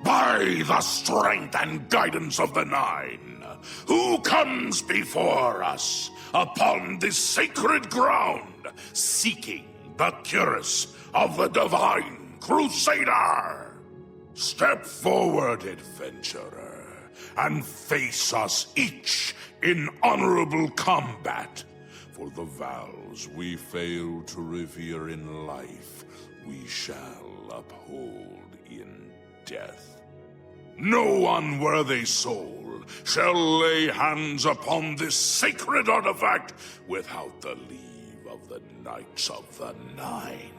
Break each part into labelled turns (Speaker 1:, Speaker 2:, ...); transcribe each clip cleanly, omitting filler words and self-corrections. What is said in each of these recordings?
Speaker 1: By the strength and guidance of the Nine, who comes before us upon this sacred ground, seeking the cuirass of the Divine Crusader? Step forward, adventurer, and face us each in honorable combat. For the vows we fail to revere in life, we shall uphold in death. No unworthy soul shall lay hands upon this sacred artifact without the leave of the Knights of the Nine.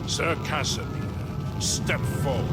Speaker 1: Sir Casimir, step forward.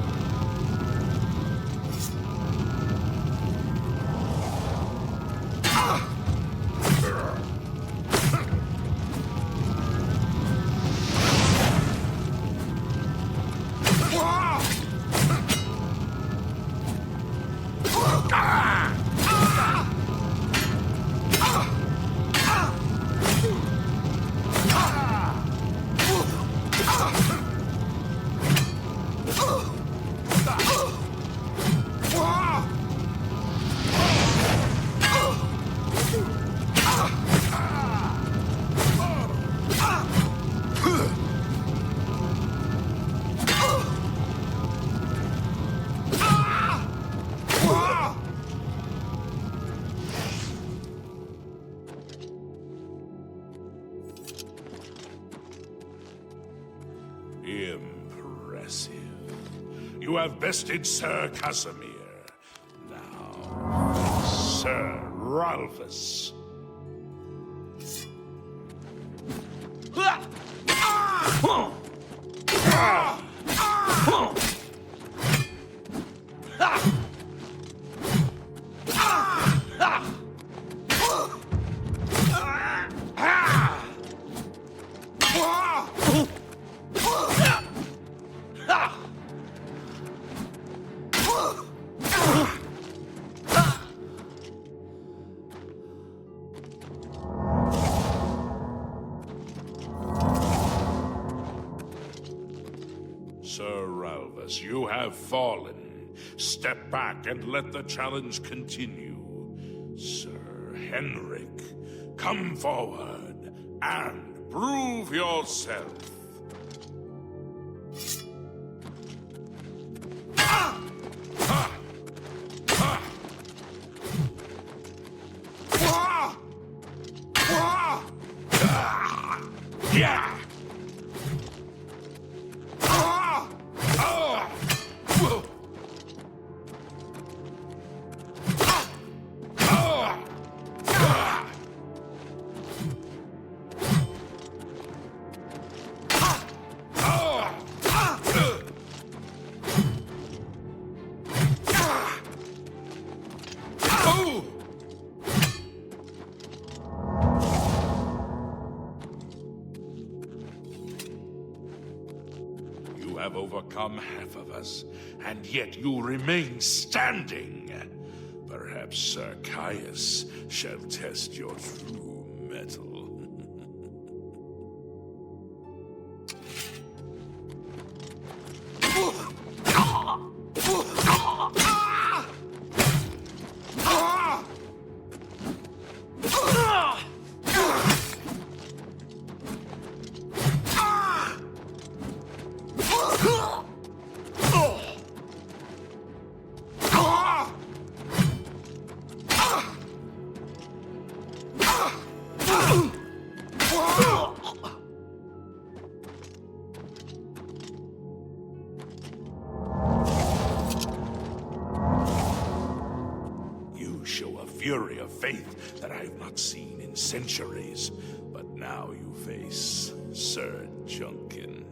Speaker 1: Impressive. You have bested Sir Casimir. Now, Sir Ralphus. Sir Ralphus, you have fallen. Step back and let the challenge continue. Sir Henrik, come forward and prove yourself. Yeah! You have overcome half of us, and yet you remain standing. Perhaps Sir Caius shall test your true mettle. fury of faith that I have not seen in centuries. But now you face Sir Junkin.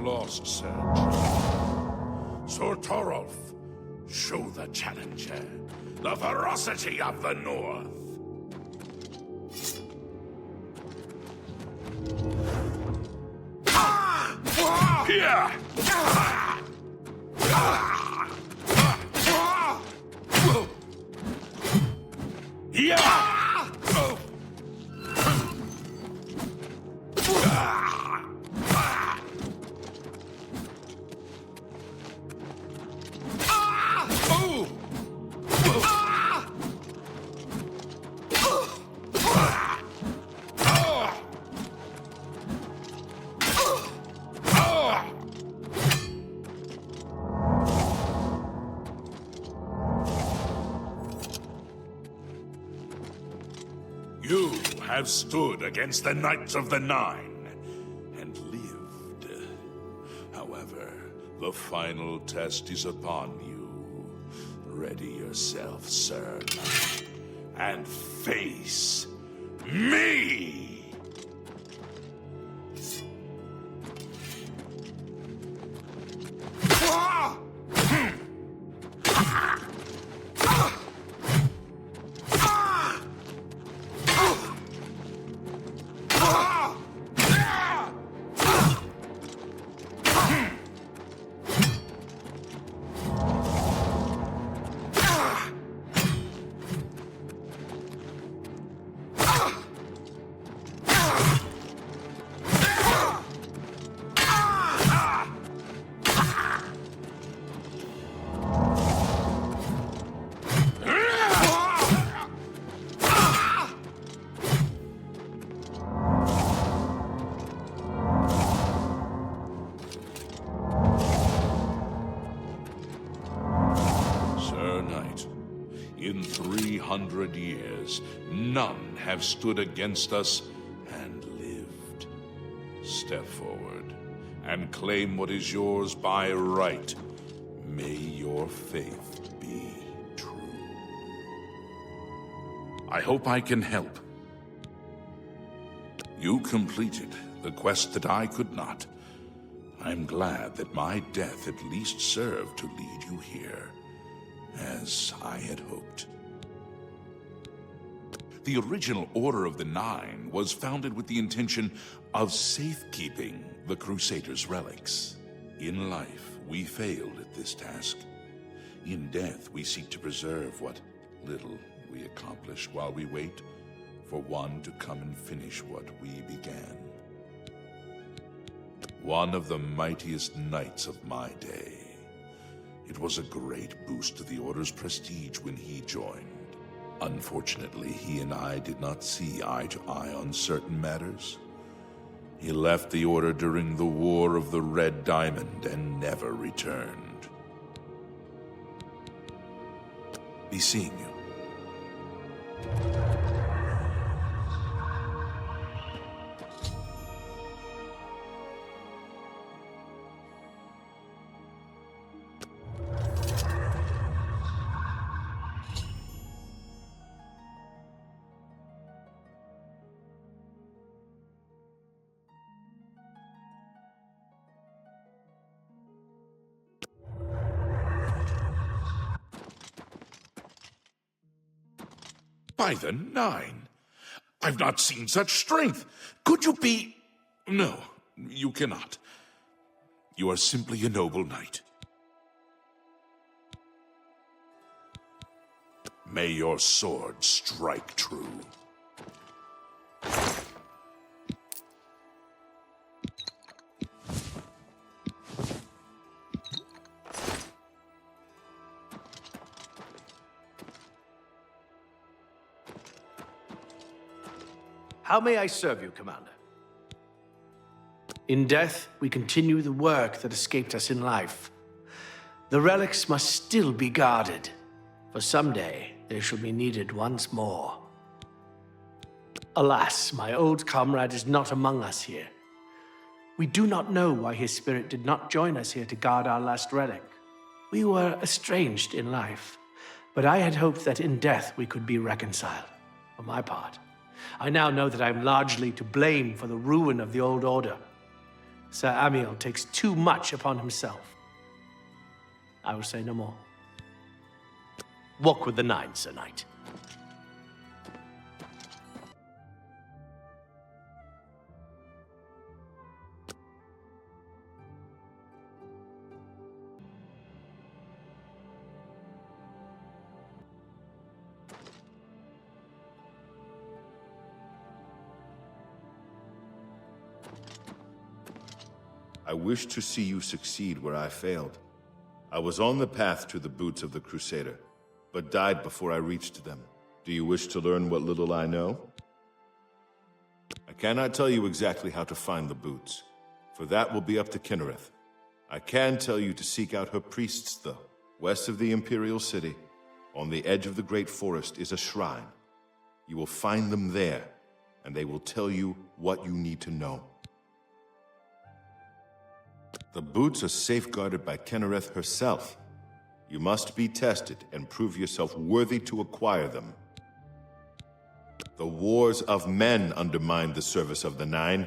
Speaker 1: Lost, Sir. Sir Torolf, show the challenger the ferocity of the North. Here! You have stood against the Knights of the Nine and lived. However, the final test is upon you. Ready yourself, sir, and face me! In 300 years, none have stood against us and lived. Step forward and claim what is yours by right. May your faith be true. I hope I can help. You completed the quest that I could not. I'm glad that my death at least served to lead you here, as I had hoped. The original Order of the Nine was founded with the intention of safekeeping the Crusaders' relics. In life, we failed at this task. In death, we seek to preserve what little we accomplish while we wait for one to come and finish what we began. One of the mightiest knights of my day. It was a great boost to the Order's prestige when he joined. Unfortunately, he and I did not see eye to eye on certain matters. He left the Order during the War of the Red Diamond and never returned. Be seeing you. By the Nine! I've not seen such strength! Could you be... No, you cannot. You are simply a noble knight. May your sword strike true.
Speaker 2: How may I serve you, Commander? In death, we continue the work that escaped us in life. The relics must still be guarded, for someday they shall be needed once more. Alas, my old comrade is not among us here. We do not know why his spirit did not join us here to guard our last relic. We were estranged in life, but I had hoped that in death we could be reconciled. For my part, I now know that I am largely to blame for the ruin of the old order. Sir Amiel takes too much upon himself. I will say no more. Walk with the Nine, Sir Knight.
Speaker 3: I wish to see you succeed where I failed. I was on the path to the boots of the Crusader, but died before I reached them. Do you wish to learn what little I know? I cannot tell you exactly how to find the boots, for that will be up to Kinnereth. I can tell you to seek out her priests, though. West of the Imperial City, on the edge of the Great Forest, is a shrine. You will find them there, and they will tell you what you need to know. The boots are safeguarded by Kinnereth herself. You must be tested and prove yourself worthy to acquire them. The wars of men undermine the service of the Nine.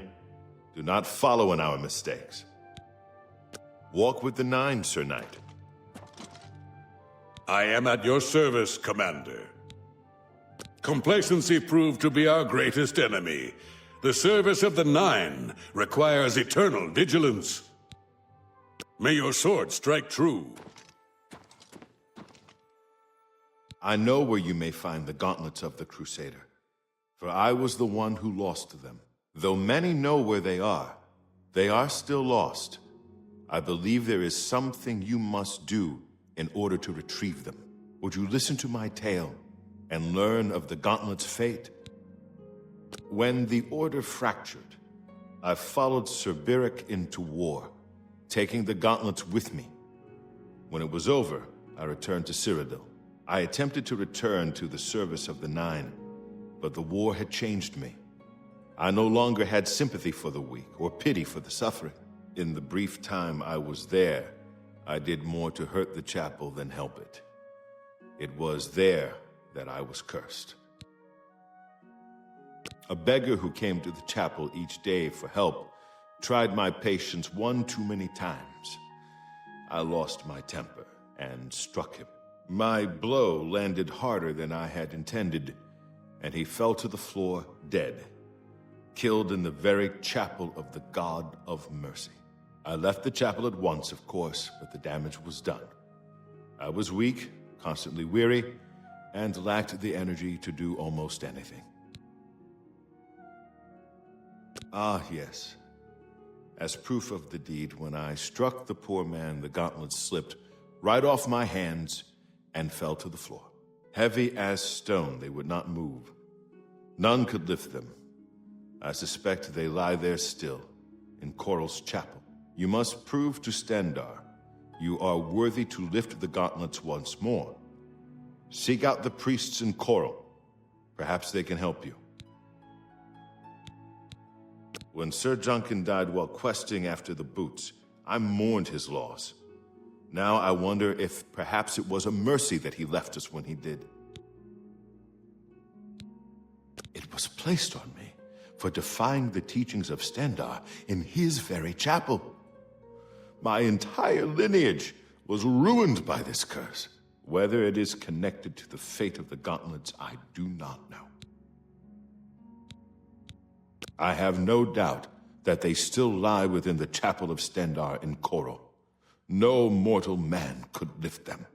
Speaker 3: Do not follow in our mistakes. Walk with the Nine, Sir Knight.
Speaker 1: I am at your service, Commander. Complacency proved to be our greatest enemy. The service of the Nine requires eternal vigilance. May your sword strike true.
Speaker 3: I know where you may find the gauntlets of the Crusader, for I was the one who lost them. Though many know where they are still lost. I believe there is something you must do in order to retrieve them. Would you listen to my tale and learn of the gauntlet's fate? When the Order fractured, I followed Sir Beric into war, taking the gauntlets with me. When it was over, I returned to Cyrodiil. I attempted to return to the service of the Nine, but the war had changed me. I no longer had sympathy for the weak or pity for the suffering. In the brief time I was there, I did more to hurt the chapel than help it. It was there that I was cursed. A beggar who came to the chapel each day for help tried my patience one too many times. I lost my temper and struck him. My blow landed harder than I had intended, and he fell to the floor dead, killed in the very chapel of the God of Mercy. I left the chapel at once, of course, but the damage was done. I was weak, constantly weary, and lacked the energy to do almost anything. Ah, yes. As proof of the deed, when I struck the poor man, the gauntlets slipped right off my hands and fell to the floor. Heavy as stone, they would not move. None could lift them. I suspect they lie there still, in Coral's chapel. You must prove to Stendarr you are worthy to lift the gauntlets once more. Seek out the priests in Coral. Perhaps they can help you. When Sir Juncan died while questing after the boots, I mourned his loss. Now I wonder if perhaps it was a mercy that he left us when he did. It was placed on me for defying the teachings of Stendarr in his very chapel. My entire lineage was ruined by this curse. Whether it is connected to the fate of the gauntlets, I do not know. I have no doubt that they still lie within the chapel of Stendarr in Coral. No mortal man could lift them.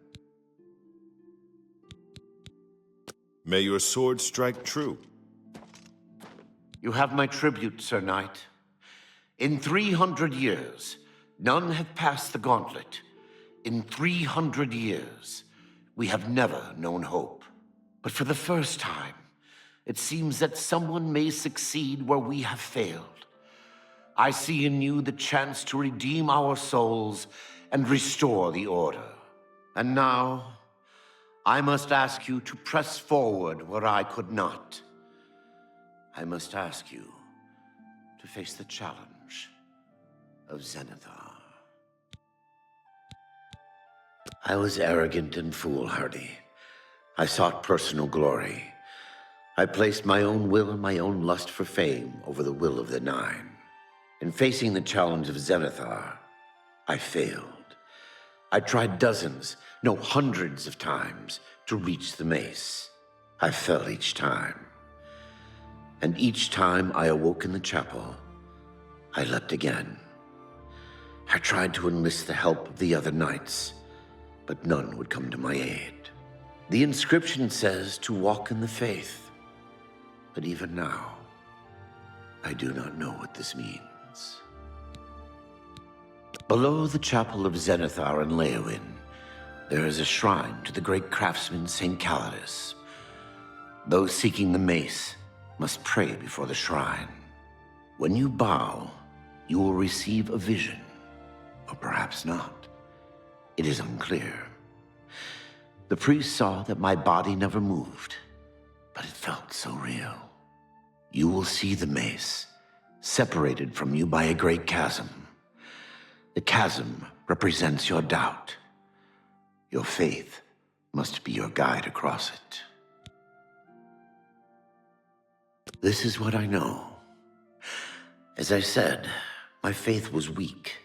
Speaker 3: May your sword strike true.
Speaker 4: You have my tribute, Sir Knight. In 300 years, none have passed the gauntlet. In 300 years, we have never known hope. But for the first time, it seems that someone may succeed where we have failed. I see in you the chance to redeem our souls and restore the Order. And now, I must ask you to press forward where I could not. I must ask you to face the challenge of Zenithar. I was arrogant and foolhardy. I sought personal glory. I placed my own will and my own lust for fame over the will of the Nine. In facing the challenge of Zenithar, I failed. I tried dozens, no, hundreds of times to reach the mace. I fell each time. And each time I awoke in the chapel, I leapt again. I tried to enlist the help of the other knights, but none would come to my aid. The inscription says to walk in the faith, but even now, I do not know what this means. Below the chapel of Zenithar and Leowyn, there is a shrine to the great craftsman St. Calidus. Those seeking the mace must pray before the shrine. When you bow, you will receive a vision, or perhaps not. It is unclear. The priest saw that my body never moved, but it felt so real. You will see the mace, separated from you by a great chasm. The chasm represents your doubt. Your faith must be your guide across it. This is what I know. As I said, my faith was weak.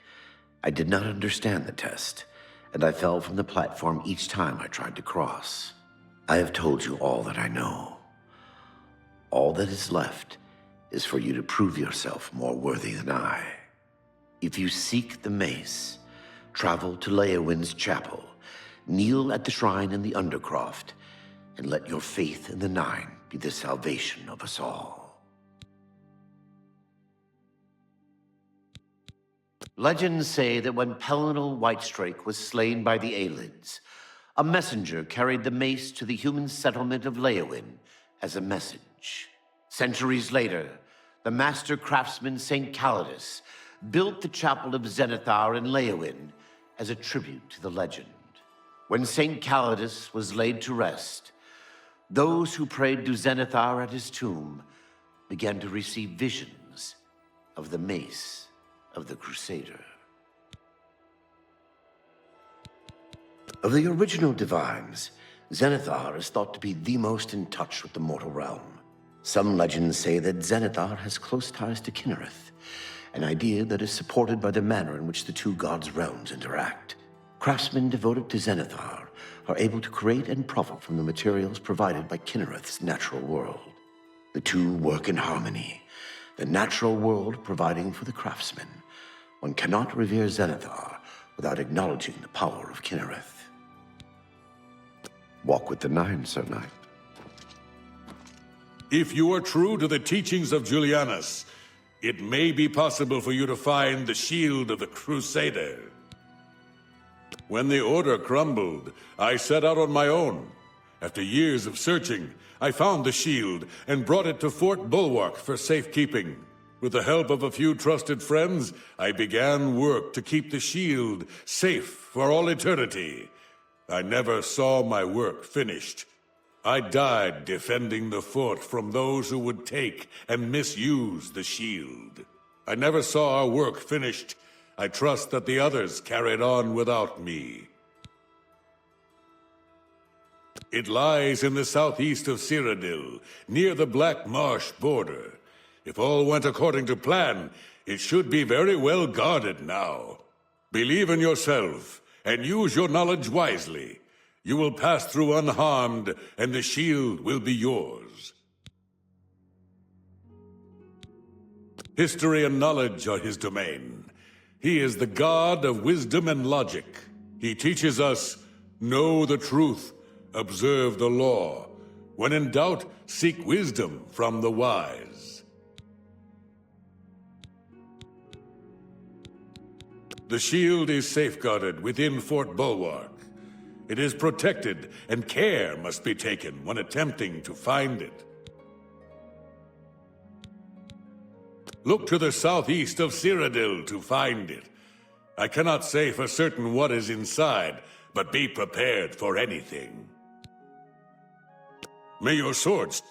Speaker 4: I did not understand the test, and I fell from the platform each time I tried to cross. I have told you all that I know. All that is left is for you to prove yourself more worthy than I. If you seek the mace, travel to Leowyn's chapel, kneel at the shrine in the Undercroft, and let your faith in the Nine be the salvation of us all. Legends say that when Pelinal Whitestrake was slain by the Aelids, a messenger carried the mace to the human settlement of Leowyn as a message. Centuries later, the master craftsman St. Calidus built the chapel of Zenithar in Leowyn as a tribute to the legend. When St. Calidus was laid to rest, those who prayed to Zenithar at his tomb began to receive visions of the mace of the Crusader. Of the original divines, Zenithar is thought to be the most in touch with the mortal realm. Some legends say that Zenithar has close ties to Kinnereth, an idea that is supported by the manner in which the two gods' realms interact. Craftsmen devoted to Zenithar are able to create and profit from the materials provided by Kinnereth's natural world. The two work in harmony, the natural world providing for the craftsmen. One cannot revere Zenithar without acknowledging the power of Kinnereth. Walk with the Nine, Sir Knight.
Speaker 1: If you are true to the teachings of Julianus, it may be possible for you to find the shield of the Crusader. When the Order crumbled, I set out on my own. After years of searching, I found the shield and brought it to Fort Bulwark for safekeeping. With the help of a few trusted friends, I began work to keep the shield safe for all eternity. I never saw my work finished. I died defending the fort from those who would take and misuse the shield. I never saw our work finished. I trust that the others carried on without me. It lies in the southeast of Cyrodiil, near the Black Marsh border. If all went according to plan, it should be very well guarded now. Believe in yourself, and use your knowledge wisely. You will pass through unharmed, and the shield will be yours. History and knowledge are his domain. He is the god of wisdom and logic. He teaches us, know the truth, observe the law. When in doubt, seek wisdom from the wise. The shield is safeguarded within Fort Bulwark. It is protected, and care must be taken when attempting to find it.
Speaker 5: Look to the southeast of Cyrodiil to find it. I cannot say for certain what is inside, but be prepared for anything. May your swords